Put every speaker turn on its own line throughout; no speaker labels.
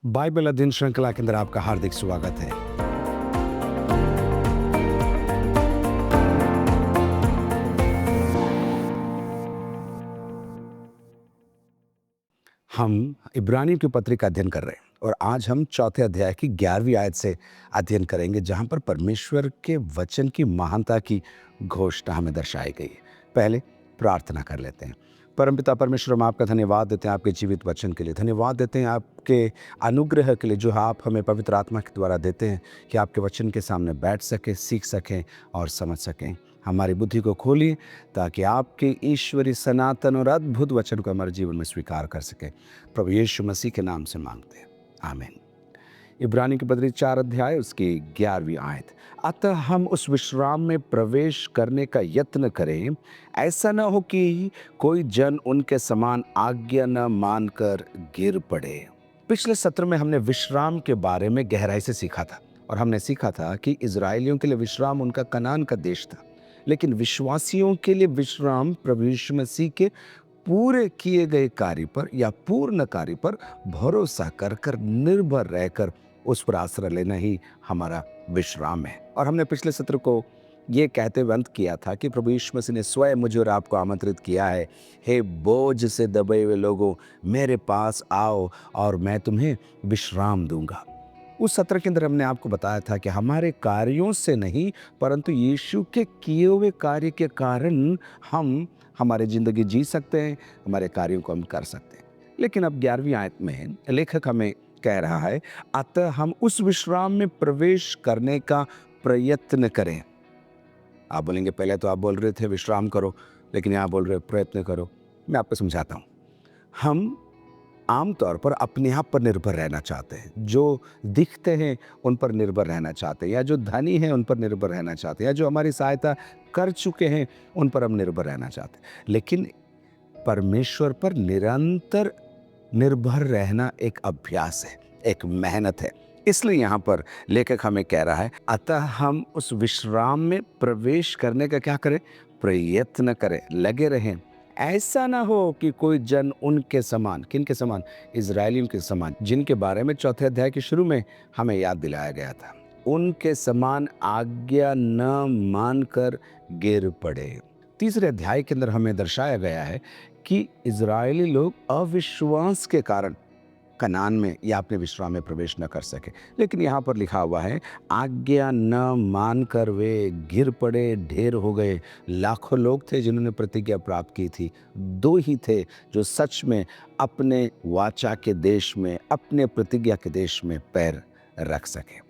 Bible अध्ययन श्रृंखला के अंदर आपका हार्दिक स्वागत है। हम इब्रानियों की पत्री का अध्ययन कर रहे हैं और आज हम चौथे अध्याय की 11वीं आयत से अध्ययन करेंगे, जहां पर परमेश्वर के वचन की महानता की घोषणा हमें दर्शाई गई है। पहले प्रार्थना कर लेते हैं। परमपिता परमेश्वर, हम आपका धन्यवाद देते हैं आपके जीवित वचन के लिए, धन्यवाद देते हैं आपके अनुग्रह के लिए जो आप हमें पवित्र आत्मा के द्वारा देते हैं कि आपके वचन के सामने बैठ सकें, सीख सकें और समझ सकें। हमारी बुद्धि को खोलिए ताकि आपके ईश्वरी सनातन और अद्भुत वचन को हमारे जीवन में स्वीकार कर सके। प्रभु यीशु मसीह के नाम से मांगते हैं, आमीन। इब्रानी की पत्री 4 अध्याय उसकी 11वीं आयत। अतः हम उस विश्राम में प्रवेश करने का यत्न करें, ऐसा न हो कि कोई जन उनके समान आज्ञा न मानकर गिर पड़े। पिछले सत्र में हमने विश्राम के बारे में गहराई से सीखा था और हमने सीखा था कि इजरायलियों के लिए विश्राम उनका कनान का देश था, लेकिन विश्वासियों के लिए विश्राम प्रभु यीशु मसीह के पूरे किए गए कार्य पर या पूर्ण कार्य पर भरोसा कर कर निर्भर रहकर उस पर आश्रय लेना ही हमारा विश्राम है। और हमने पिछले सत्र को ये कहते हुए अंत किया था कि प्रभु यीशु मसीह ने स्वयं मुझे और आपको आमंत्रित किया है, हे बोझ से दबे हुए लोगों, मेरे पास आओ और मैं तुम्हें विश्राम दूंगा। उस सत्र के अंदर हमने आपको बताया था कि हमारे कार्यों से नहीं परंतु यीशु के किए हुए कार्य के कारण हम हमारी ज़िंदगी जी सकते हैं, हमारे कार्यों को हम कर सकते हैं। लेकिन अब 11वीं आयत में लेखक हमें कह रहा है, अतः हम उस विश्राम में प्रवेश करने का प्रयत्न करें। आप बोलेंगे पहले तो आप बोल रहे थे विश्राम करो, लेकिन यहाँ बोल रहे प्रयत्न करो। मैं आपको समझाता हूँ। हम आमतौर पर अपने आप पर निर्भर रहना चाहते हैं, जो दिखते हैं उन पर निर्भर रहना चाहते हैं, या जो धनी हैं उन पर निर्भर रहना चाहते हैं, या जो हमारी सहायता कर चुके हैं उन पर हम निर्भर रहना चाहते हैं। लेकिन परमेश्वर पर निरंतर निर्भर रहना एक अभ्यास है, एक मेहनत है। इसलिए यहाँ पर लेखक हमें कह रहा है, अतः हम उस विश्राम में प्रवेश करने का क्या करें? प्रयत्न करें, लगे रहें। ऐसा ना हो कि कोई जन उनके समान, किनके समान? इजरायलियों के समान, जिनके बारे में चौथे अध्याय के शुरू में हमें याद दिलाया गया था, उनके समान आज्ञा न मानकर गिर पड़े। तीसरे अध्याय के अंदर हमें दर्शाया गया है कि इजरायली लोग अविश्वास के कारण कनान में या अपने विश्राम में प्रवेश न कर सके। लेकिन यहाँ पर लिखा हुआ है, आज्ञा न मानकर वे गिर पड़े, ढेर हो गए। लाखों लोग थे जिन्होंने प्रतिज्ञा प्राप्त की थी, 2 ही थे जो सच में अपने वाचा के देश में, अपने प्रतिज्ञा के देश में पैर रख सके।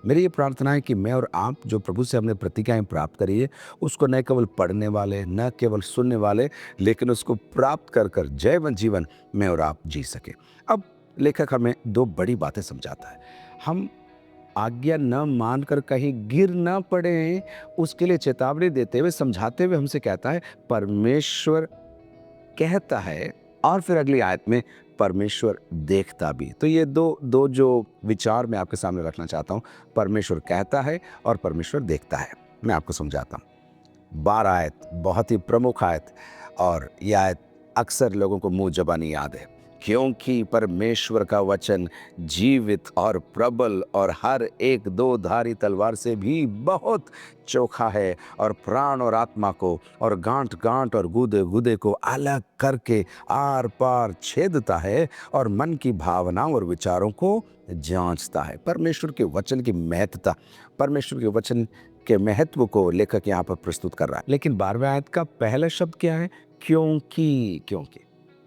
मेरी ये प्रार्थना है कि मैं और आप जो प्रभु से हमने प्रतिज्ञाएं प्राप्त करी है, उसको न केवल पढ़ने वाले, न केवल सुनने वाले, लेकिन उसको प्राप्त कर कर जयवंत जीवन मैं और आप जी सके। अब लेखक हमें 2 बड़ी बातें समझाता है। हम आज्ञा न मानकर कहीं गिर न पड़े, उसके लिए चेतावनी देते हुए, समझाते हुए हमसे कहता है, परमेश्वर कहता है, और फिर अगली आयत में परमेश्वर देखता भी। तो ये दो जो विचार मैं आपके सामने रखना चाहता हूँ, परमेश्वर कहता है और परमेश्वर देखता है। मैं आपको समझाता हूँ। 12 आयत बहुत ही प्रमुख आयत, और यह आयत अक्सर लोगों को मुंह जबानी याद है। क्योंकि परमेश्वर का वचन जीवित और प्रबल और हर एक 2 धारी तलवार से भी बहुत चोखा है, और प्राण और आत्मा को और गांठ गांठ और गुदे गुदे को अलग करके आर पार छेदता है, और मन की भावनाओं और विचारों को जांचता है। परमेश्वर के वचन की महत्ता, परमेश्वर के वचन के महत्व को लेखक यहाँ पर प्रस्तुत कर रहा है। लेकिन 12वें आयत का पहला शब्द क्या है? क्योंकि।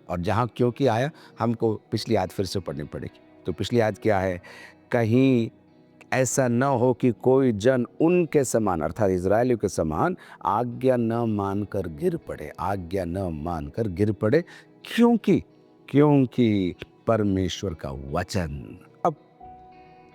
और जहाँ क्योंकि आया, हमको पिछली आयत फिर से पढ़नी पड़ेगी। तो पिछली आयत क्या है? कहीं ऐसा न हो कि कोई जन उनके समान, अर्थात इजरायलियों के समान, आज्ञा न मानकर गिर पड़े, आज्ञा न मानकर गिर पड़े। क्योंकि परमेश्वर का वचन। अब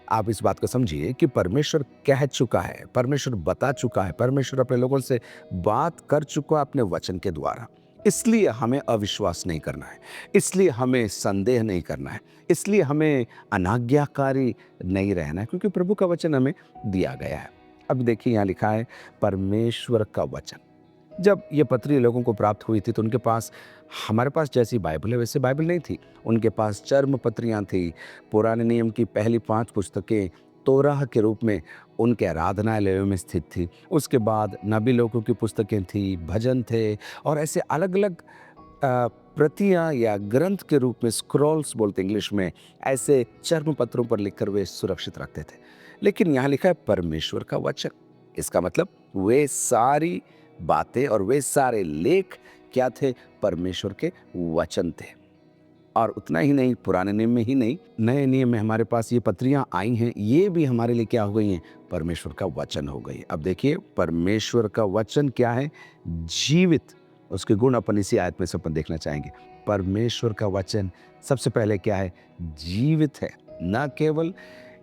आप इस बात को समझिए कि परमेश्वर कह चुका है, परमेश्वर बता चुका है, परमेश्वर अपने लोगों से बात कर चुका है अपने वचन के द्वारा। इसलिए हमें अविश्वास नहीं करना है, इसलिए हमें संदेह नहीं करना है, इसलिए हमें अनाज्ञाकारी नहीं रहना है, क्योंकि प्रभु का वचन हमें दिया गया है। अब देखिए यहाँ लिखा है परमेश्वर का वचन। जब ये पत्री लोगों को प्राप्त हुई थी तो उनके पास हमारे पास जैसी बाइबल है वैसे बाइबल नहीं थी। उनके पास चर्म पत्रियाँ थी। पुराने नियम की पहली 5 पुस्तकें तोराह के रूप में उनके आराधनालयों में स्थित थी। उसके बाद नबी लोगों की पुस्तकें थी, भजन थे और ऐसे अलग-अलग प्रतियाँ या ग्रंथ के रूप में स्क्रॉल्स बोलते इंग्लिश में, ऐसे चर्म पत्रों पर लिखकर वे सुरक्षित रखते थे। लेकिन यहाँ लिखा है परमेश्वर का वचन। इसका मतलब वे सारी बातें और वे सारे लेख क्या थे? परमेश्वर के वचन थे। और उतना ही नहीं, पुराने नियम में ही नहीं, नए नियम में हमारे पास ये पत्रियां आई हैं, ये भी हमारे लिए क्या हो गई हैं? परमेश्वर का वचन हो गई। अब देखिए परमेश्वर का वचन क्या है? जीवित। उसके गुण अपन इसी आयत में से अपन देखना चाहेंगे। परमेश्वर का वचन सबसे पहले क्या है? जीवित है। न केवल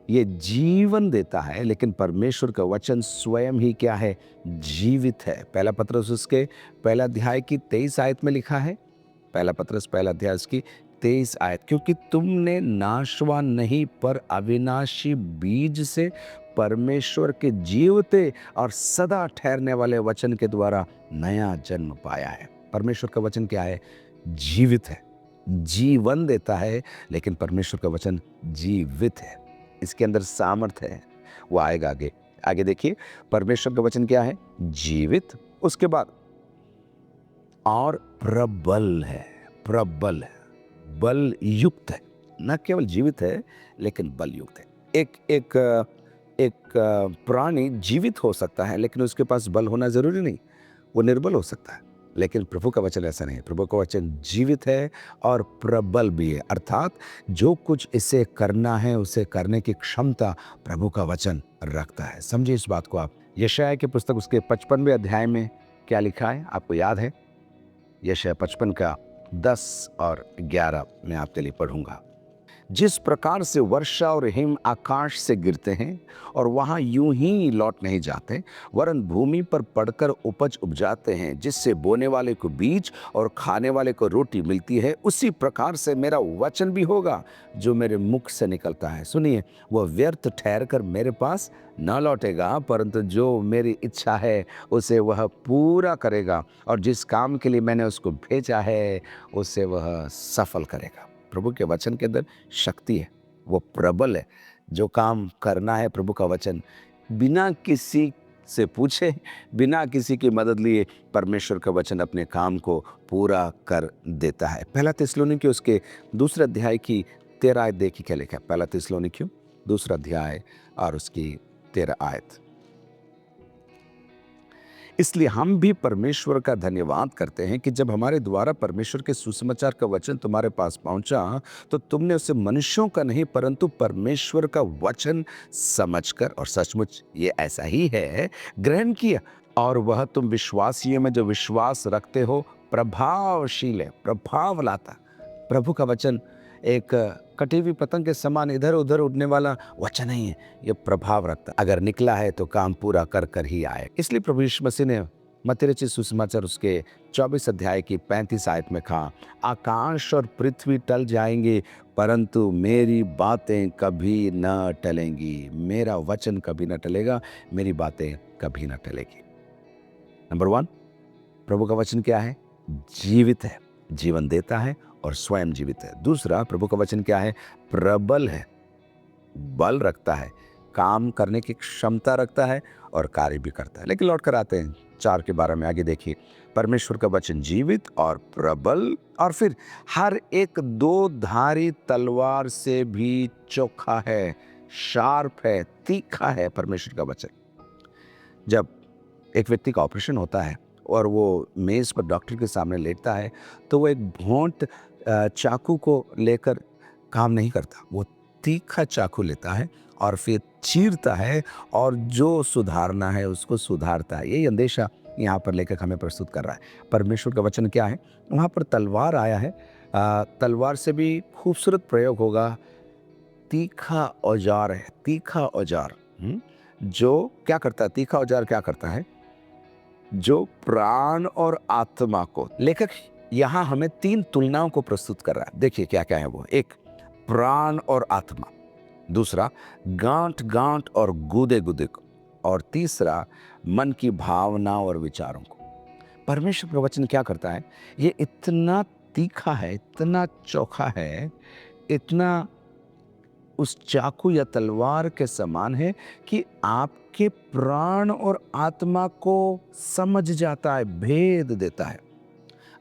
ये जीवन देता है, लेकिन परमेश्वर का वचन स्वयं ही क्या है? जीवित है। पहला पत्रस उसके पहला अध्याय की 23 आयत में लिखा है। पहला पत्रस पहला अध्याय उसकी 23 आयत, क्योंकि तुमने नाशवान नहीं पर अविनाशी बीज से परमेश्वर के जीवते और सदा ठहरने वाले वचन के द्वारा नया जन्म पाया है। परमेश्वर का वचन क्या है? जीवित है, जीवन देता है, लेकिन परमेश्वर का वचन जीवित है। इसके अंदर सामर्थ है। वो आएगा आगे। आगे देखिए परमेश्वर का वचन क्या है? जीवित। उसके बाद और प्रबल है। प्रबल है, बल युक्त है। न केवल जीवित है लेकिन बल युक्त है। एक प्राणी जीवित हो सकता है लेकिन उसके पास बल होना जरूरी नहीं, वो निर्बल हो सकता है। लेकिन प्रभु का वचन ऐसा नहीं है। प्रभु का वचन जीवित है और प्रबल भी है, अर्थात जो कुछ इसे करना है उसे करने की क्षमता प्रभु का वचन रखता है। समझिए इस बात को आप। यशायाह की पुस्तक उसके 55वें अध्याय में क्या लिखा है? आपको याद है? यशायाह 55 का 10 और 11 मैं आपके लिए पढ़ूंगा। जिस प्रकार से वर्षा और हिम आकाश से गिरते हैं और वहां यूं ही लौट नहीं जाते, वरन भूमि पर पड़कर उपज उपजाते हैं, जिससे बोने वाले को बीज और खाने वाले को रोटी मिलती है, उसी प्रकार से मेरा वचन भी होगा जो मेरे मुख से निकलता है। सुनिए, वह व्यर्थ ठहर कर मेरे पास न लौटेगा, परंतु जो मेरी इच्छा है उसे वह पूरा करेगा, और जिस काम के लिए मैंने उसको भेजा है उसे वह सफल करेगा। प्रभु के वचन के अंदर शक्ति है, वो प्रबल है। जो काम करना है प्रभु का वचन बिना किसी से पूछे, बिना किसी की मदद लिए परमेश्वर का वचन अपने काम को पूरा कर देता है। पहला थिस्सलुनीकियों उसके दूसरे अध्याय की 13 आयत देखिए क्या लिखा है। पहला थिस्सलुनीकियों दूसरा अध्याय और उसकी 13 आयत। इसलिए हम भी परमेश्वर का धन्यवाद करते हैं कि जब हमारे द्वारा परमेश्वर के सुसमाचार का वचन तुम्हारे पास पहुंचा, तो तुमने उसे मनुष्यों का नहीं परंतु परमेश्वर का वचन समझकर, और सचमुच ये ऐसा ही है, ग्रहण किया, और वह तुम विश्वासियों में जो विश्वास रखते हो प्रभावशील है, प्रभाव लाता। प्रभु का वचन एक कटी हुई पतंग के समान इधर उधर उड़ने वाला वचन नहीं है, ये प्रभाव रखता। अगर निकला है तो काम पूरा कर कर ही आए। इसलिए प्रभु यीशु मसीह ने मत्ती रचित सुसमाचार उसके 24 अध्याय की 35 आयत में कहा, आकाश और पृथ्वी टल जाएंगे परंतु मेरी बातें कभी न टलेंगी। मेरा वचन कभी न टलेगा, मेरी बातें कभी न टलेगी। नंबर 1, प्रभु का वचन क्या है? जीवित है, जीवन देता है और स्वयं जीवित है। दूसरा, प्रभु का वचन क्या है? प्रबल है, बल रखता है, काम करने की क्षमता रखता है और कार्य भी करता है। लेकिन लौट कर आते हैं 4 के 12 में। आगे देखिए, परमेश्वर का वचन जीवित और प्रबल, और फिर हर एक 2 धारी तलवार से भी चोखा है, शार्प है, तीखा है। परमेश्वर का वचन, जब एक व्यक्ति का ऑपरेशन होता है और वो मेज पर डॉक्टर के सामने लेटता है, तो वो एक भोंट चाकू को लेकर काम नहीं करता, वो तीखा चाकू लेता है और फिर चीरता है और जो सुधारना है उसको सुधारता है। यही अंदेशा यहाँ पर लेखक हमें प्रस्तुत कर रहा है। परमेश्वर का वचन क्या है? वहाँ पर तलवार आया है, तलवार से भी खूबसूरत प्रयोग होगा। तीखा औजार है, तीखा औजार जो क्या करता है? तीखा औजार क्या करता है? जो प्राण और आत्मा को, लेखक यहां हमें 3 तुलनाओं को प्रस्तुत कर रहा है। देखिए क्या क्या है वो। एक, प्राण और आत्मा। दूसरा, गांठ गांठ और गुदे गुदे को। और तीसरा, मन की भावना और विचारों को। परमेश्वर का वचन क्या करता है, ये इतना तीखा है, इतना चोखा है, इतना उस चाकू या तलवार के समान है कि आपके प्राण और आत्मा को समझ जाता है, भेद देता है।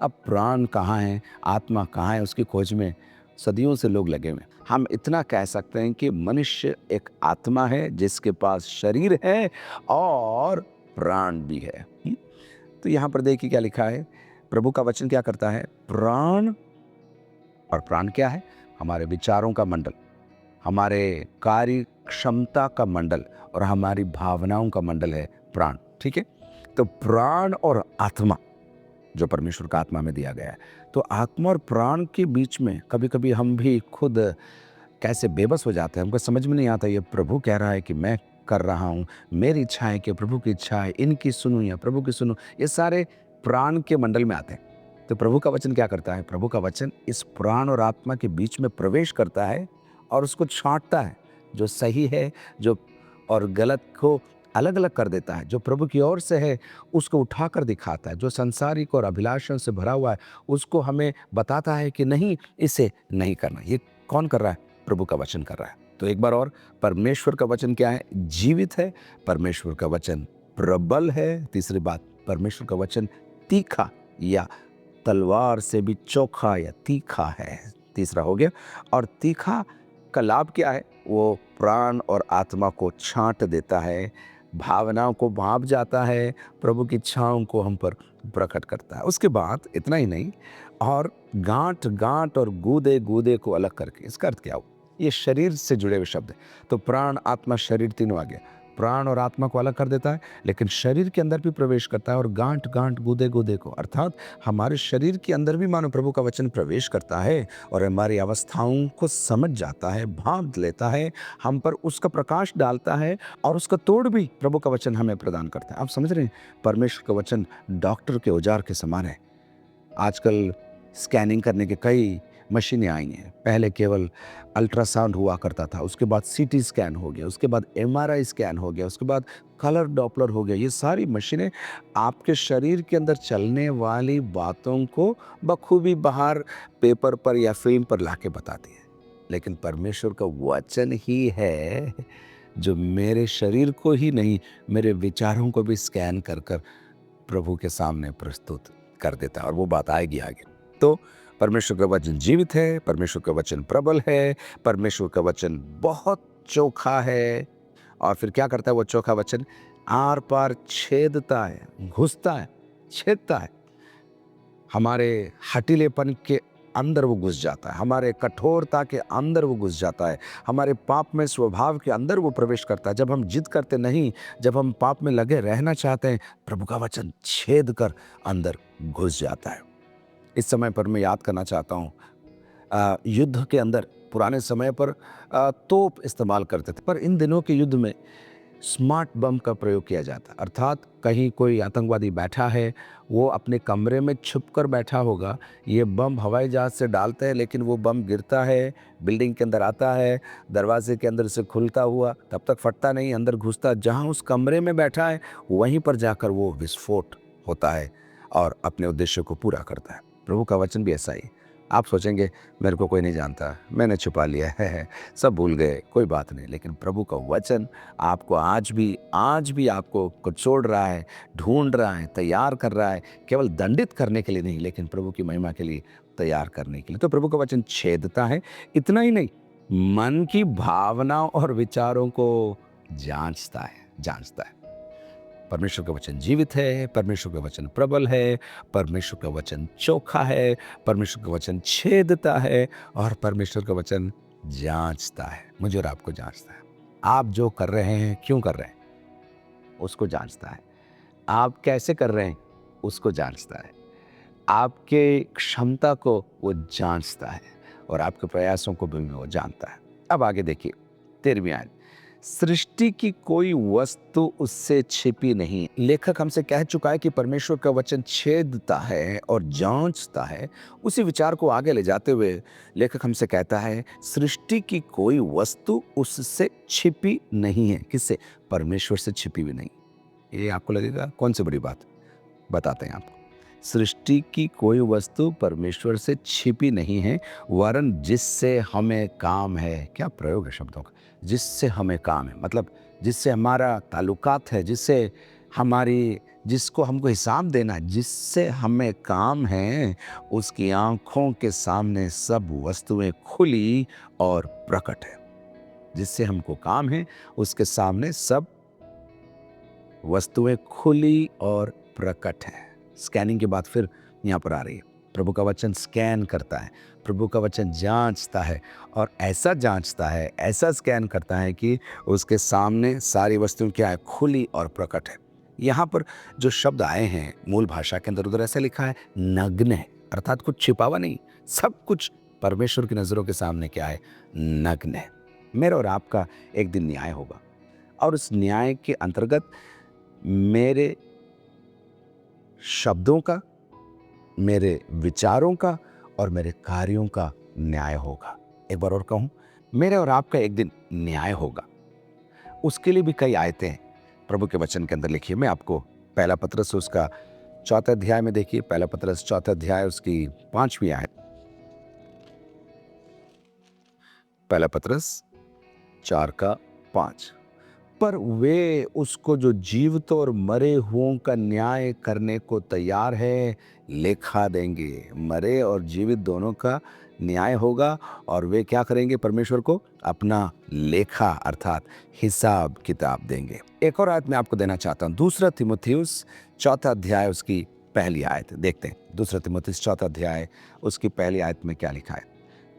अब प्राण कहाँ है, आत्मा कहाँ है, उसकी खोज में सदियों से लोग लगे हुए हैं। हम इतना कह सकते हैं कि मनुष्य एक आत्मा है जिसके पास शरीर है और प्राण भी है। तो यहाँ पर देखिए क्या लिखा है, प्रभु का वचन क्या करता है, प्राण, और प्राण क्या है, हमारे विचारों का मंडल, हमारे कार्य क्षमता का मंडल और हमारी भावनाओं का मंडल है प्राण। ठीक है, तो प्राण और आत्मा जो परमेश्वर का आत्मा में दिया गया है, तो आत्मा और प्राण के बीच में कभी कभी हम भी खुद कैसे बेबस हो जाते हैं, हमको समझ में नहीं आता, ये प्रभु कह रहा है कि मैं कर रहा हूँ, मेरी इच्छा है कि प्रभु की इच्छा है, इनकी सुनूं या प्रभु की सुनूं, ये सारे प्राण के मंडल में आते हैं। तो प्रभु का वचन क्या करता है, प्रभु का वचन इस प्राण और आत्मा के बीच में प्रवेश करता है और उसको छांटता है, जो सही है जो और गलत को अलग अलग कर देता है, जो प्रभु की ओर से है उसको उठाकर दिखाता है, जो संसारिक और अभिलाषण से भरा हुआ है उसको हमें बताता है कि नहीं, इसे नहीं करना। ये कौन कर रहा है, प्रभु का वचन कर रहा है। तो एक बार और, परमेश्वर का वचन क्या है, जीवित है, परमेश्वर का वचन प्रबल है। तीसरी बात, परमेश्वर का वचन तीखा या तलवार से भी चोखा या तीखा है। तीसरा हो गया। और तीखा का लाभ क्या है, वो प्राण और आत्मा को छांट देता है, भावनाओं को भाप जाता है, प्रभु की इच्छाओं को हम पर प्रकट करता है। उसके बाद इतना ही नहीं, और गांठ गांठ और गूदे गूदे को अलग करके, इसका अर्थ क्या हो, ये शरीर से जुड़े हुए शब्द है। तो प्राण आत्मा शरीर तीनों आ गया, प्राण और आत्मा को अलग कर देता है, लेकिन शरीर के अंदर भी प्रवेश करता है, और गांठ गांठ गूदे गूदे को, अर्थात हमारे शरीर के अंदर भी मानो प्रभु का वचन प्रवेश करता है और हमारी अवस्थाओं को समझ जाता है, भांप लेता है, हम पर उसका प्रकाश डालता है, और उसका तोड़ भी प्रभु का वचन हमें प्रदान करता है। आप समझ रहे हैं, परमेश्वर का वचन डॉक्टर के औजार के समान है। आजकल स्कैनिंग करने के कई मशीनें आई हैं। पहले केवल अल्ट्रासाउंड हुआ करता था, उसके बाद सीटी स्कैन हो गया, उसके बाद एमआरआई स्कैन हो गया, उसके बाद कलर डॉपलर हो गया। ये सारी मशीनें आपके शरीर के अंदर चलने वाली बातों को बखूबी बाहर पेपर पर या फिल्म पर लाके बताती है। लेकिन परमेश्वर का वचन ही है जो मेरे शरीर को ही नहीं, मेरे विचारों को भी स्कैन कर कर प्रभु के सामने प्रस्तुत कर देता है, और वो बात आएगी आगे। तो परमेश्वर का वचन जीवित है, परमेश्वर का वचन प्रबल है, परमेश्वर का वचन बहुत चोखा है। और फिर क्या करता है वो चोखा वचन, आर पार छेदता है, घुसता है, छेदता है, हमारे हठीलेपन के अंदर वो घुस जाता है, हमारे कठोरता के अंदर वो घुस जाता है, हमारे पाप में स्वभाव के अंदर वो प्रवेश करता है। जब हम जिद करते नहीं, जब हम पाप में लगे रहना चाहते हैं, प्रभु का वचन छेद कर अंदर घुस जाता है। इस समय पर मैं याद करना चाहता हूँ, युद्ध के अंदर पुराने समय पर तोप इस्तेमाल करते थे, पर इन दिनों के युद्ध में स्मार्ट बम का प्रयोग किया जाता है। अर्थात कहीं कोई आतंकवादी बैठा है, वो अपने कमरे में छुपकर बैठा होगा, ये बम हवाई जहाज़ से डालते हैं, लेकिन वो बम गिरता है, बिल्डिंग के अंदर आता है, दरवाजे के अंदर से खुलता हुआ, तब तक फटता नहीं, अंदर घुसता, जहाँ उस कमरे में बैठा है वहीं पर जाकर वो विस्फोट होता है और अपने उद्देश्य को पूरा करता है। प्रभु का वचन भी ऐसा ही। आप सोचेंगे मेरे को कोई नहीं जानता, मैंने छुपा लिया है, सब भूल गए, कोई बात नहीं। लेकिन प्रभु का वचन आपको आज भी आपको कुचोड़ रहा है, ढूंढ रहा है, तैयार कर रहा है, केवल दंडित करने के लिए नहीं, लेकिन प्रभु की महिमा के लिए तैयार करने के लिए। तो प्रभु का वचन छेदता है। इतना ही नहीं, मन की भावनाओं और विचारों को जांचता है। परमेश्वर का वचन जीवित है, परमेश्वर का वचन प्रबल है, परमेश्वर का वचन चोखा है, परमेश्वर का वचन छेदता है, और परमेश्वर का वचन जांचता है। मुझे और आपको जांचता है। आप जो कर रहे हैं, क्यों कर रहे हैं, उसको जांचता है। आप कैसे कर रहे हैं, उसको जांचता है। आपके क्षमता को वो जांचता है, और आपके प्रयासों को भी वो जानता है। अब आगे देखिए 13वीं आयत, सृष्टि की कोई वस्तु उससे छिपी नहीं। लेखक हमसे कह चुका है कि परमेश्वर का वचन छेदता है और जांचता है। उसी विचार को आगे ले जाते हुए लेखक हमसे कहता है, सृष्टि की कोई वस्तु उससे छिपी नहीं है। किससे? परमेश्वर से छिपी भी नहीं। ये आपको लगेगा कौन सी बड़ी बात, बताते हैं आपको। सृष्टि की कोई वस्तु परमेश्वर से छिपी नहीं है, वरन जिससे हमें काम है। क्या प्रयोग है शब्दों का! जिससे हमें काम है, मतलब जिससे हमारा ताल्लुकात है, जिससे हमारी जिसको हमको हिसाब देना है, जिससे हमें काम है, उसकी आँखों के सामने सब वस्तुएँ खुली और प्रकट है। जिससे हमको काम है, उसके सामने सब वस्तुएँ खुली और प्रकट हैं। स्कैनिंग की बात फिर यहाँ पर आ रही है। प्रभु का वचन स्कैन करता है, प्रभु का वचन जाँचता है और ऐसा जाँचता है, ऐसा स्कैन करता है कि उसके सामने सारी वस्तुएँ क्या है? खुली और प्रकट है। यहाँ पर जो शब्द आए हैं मूल भाषा के अंदर, उधर ऐसा लिखा है नग्न है, अर्थात कुछ छिपा हुआ नहीं, सब कुछ परमेश्वर की नज़रों के सामने क्या है? नग्न है। मेरा और आपका एक दिन न्याय होगा और उस न्याय के अंतर्गत मेरे शब्दों का, मेरे विचारों का और मेरे कार्यों का न्याय होगा। एक बार और कहूँ, मेरे और आपका एक दिन न्याय होगा। उसके लिए भी कई आयतें प्रभु के वचन के अंदर लिखी है। मैं आपको पहला पत्रस उसका 4 अध्याय में देखिए, पहला पत्रस 4 अध्याय उसकी 5वीं आयत। पहला पत्रस 4 का 5। पर वे उसको जो जीवित और मरे हुओं का न्याय करने को तैयार है लेखा देंगे। मरे और जीवित दोनों का न्याय होगा और वे क्या करेंगे? परमेश्वर को अपना लेखा अर्थात हिसाब किताब देंगे। एक और आयत मैं आपको देना चाहता हूँ, दूसरा तीमुथियुस 4 अध्याय उसकी पहली आयत देखते हैं। दूसरा तीमुथियुस 4 अध्याय उसकी पहली आयत में क्या लिखा है?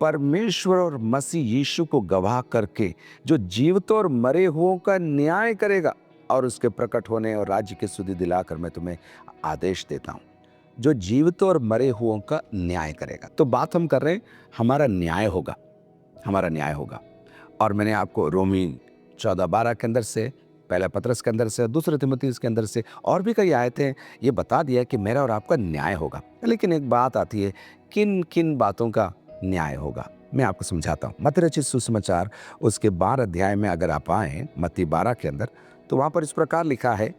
परमेश्वर और मसीह यीशु को गवाह करके जो जीवित और मरे हुओं का न्याय करेगा और उसके प्रकट होने और राज्य की सुधि दिलाकर मैं तुम्हें आदेश देता हूं। जो जीवित और मरे हुओं का न्याय करेगा, तो बात हम कर रहे हैं हमारा न्याय होगा, हमारा न्याय होगा। और मैंने आपको रोमी 14:12 के अंदर से, पहला पत्रस के अंदर से, दूसरे तीमुथियुस के अंदर से और भी कई आयतें ये बता दिया कि मेरा और आपका न्याय होगा। लेकिन एक बात आती है, किन किन बातों का न्याय होगा? मैं आपको समझाता हूँ। मत्ती रचित सुसमाचार उसके 12 अध्याय में अगर आप आए, मत्ती 12 के अंदर, तो वहाँ पर इस प्रकार लिखा है,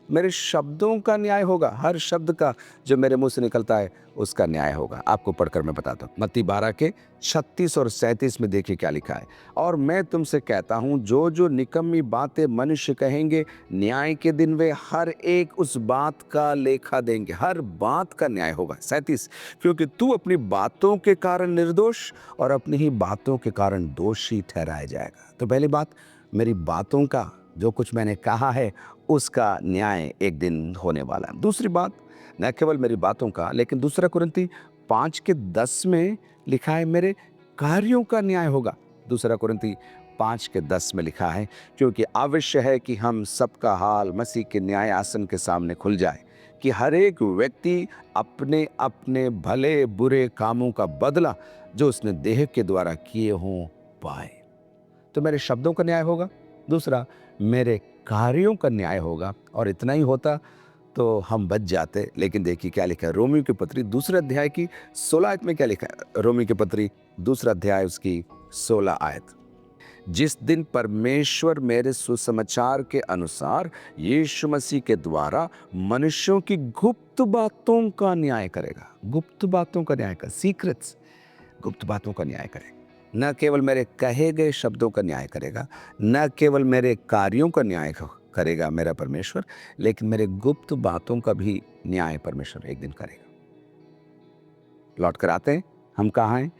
मेरे शब्दों का न्याय होगा। हर शब्द का जो मेरे मुंह से निकलता है उसका न्याय होगा। आपको पढ़कर मैं बताता हूँ। मत्ती 12 के 36 और 37 में देखिए क्या लिखा है। और मैं तुमसे कहता हूँ, जो जो निकम्मी बातें मनुष्य कहेंगे, न्याय के दिन वे हर एक उस बात का लेखा देंगे। हर बात का न्याय होगा। 37, क्योंकि तू अपनी बातों के कारण निर्दोष और अपनी ही बातों के कारण दोषी ठहराया जाएगा। तो पहली बात, मेरी बातों का, जो कुछ मैंने कहा है उसका न्याय एक दिन होने वाला है। दूसरी बात, न केवल मेरी बातों का, लेकिन 2 कुरिन्ती 5 के 10 में लिखा है मेरे कार्यों का न्याय होगा। 2 कुरिन्ती 5 के 10 में लिखा है, क्योंकि आवश्यक है कि हम सबका हाल मसीह के न्याय आसन के सामने खुल जाए, कि हर एक व्यक्ति अपने अपने भले बुरे कामों का बदला जो उसने देह के द्वारा किए हों पाए। तो मेरे शब्दों का न्याय होगा। दूसरा, मेरे कार्यों का न्याय होगा। और इतना ही होता तो हम बच जाते, लेकिन देखिए क्या लिखा है रोमियो की पत्री 2 अध्याय की 16 आयत में क्या लिखा है? रोमियो की पत्री 2 अध्याय उसकी 16 आयत। जिस दिन परमेश्वर मेरे सुसमाचार के अनुसार यीशु मसीह के द्वारा मनुष्यों की गुप्त बातों का न्याय करेगा। गुप्त बातों का न्याय कर, सीक्रेट्स, गुप्त बातों का न्याय करेगा। न केवल मेरे कहे गए शब्दों का न्याय करेगा, न केवल मेरे कार्यों का न्याय करेगा मेरा परमेश्वर, लेकिन मेरे गुप्त बातों का भी न्याय परमेश्वर एक दिन करेगा। लौट कर आते हैं, हम कहाँ हैं?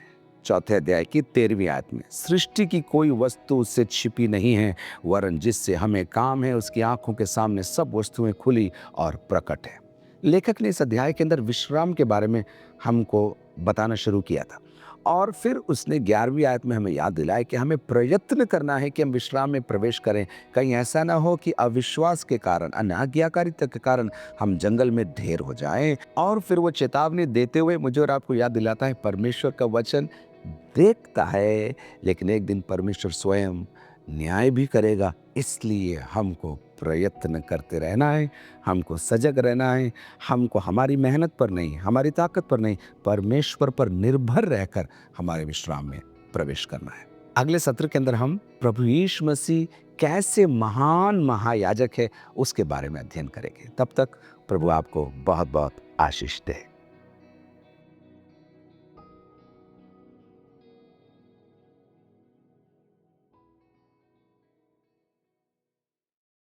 4 अध्याय की 13वीं आयत में। सृष्टि की कोई वस्तु उससे छिपी नहीं है, वरन जिससे हमें काम है, उसकी आंखों के सामने सब वस्तुएं खुली और प्रकट है। लेखक ने इस अध्याय के अंदर विश्राम के बारे में हमको बताना शुरू किया था और फिर उसने 11वीं आयत में हमें याद दिलाया कि हमें प्रयत्न करना है कि हम विश्राम में प्रवेश करें। कहीं ऐसा ना हो कि अविश्वास के कारण, अनाज्ञाकारिता के कारण हम जंगल में ढेर हो जाएं। और फिर वो चेतावनी देते हुए मुझे और आपको याद दिलाता है, परमेश्वर का वचन देखता है, लेकिन एक दिन परमेश्वर स्वयं न्याय भी करेगा। इसलिए हमको प्रयत्न करते रहना है, हमको सजग रहना है, हमको हमारी मेहनत पर नहीं, हमारी ताकत पर नहीं, परमेश्वर पर निर्भर रहकर हमारे विश्राम में प्रवेश करना है। अगले सत्र के अंदर हम प्रभु यीशु मसीह कैसे महान महायाजक है उसके बारे में अध्ययन करेंगे। तब तक प्रभु आपको बहुत बहुत आशीष दे।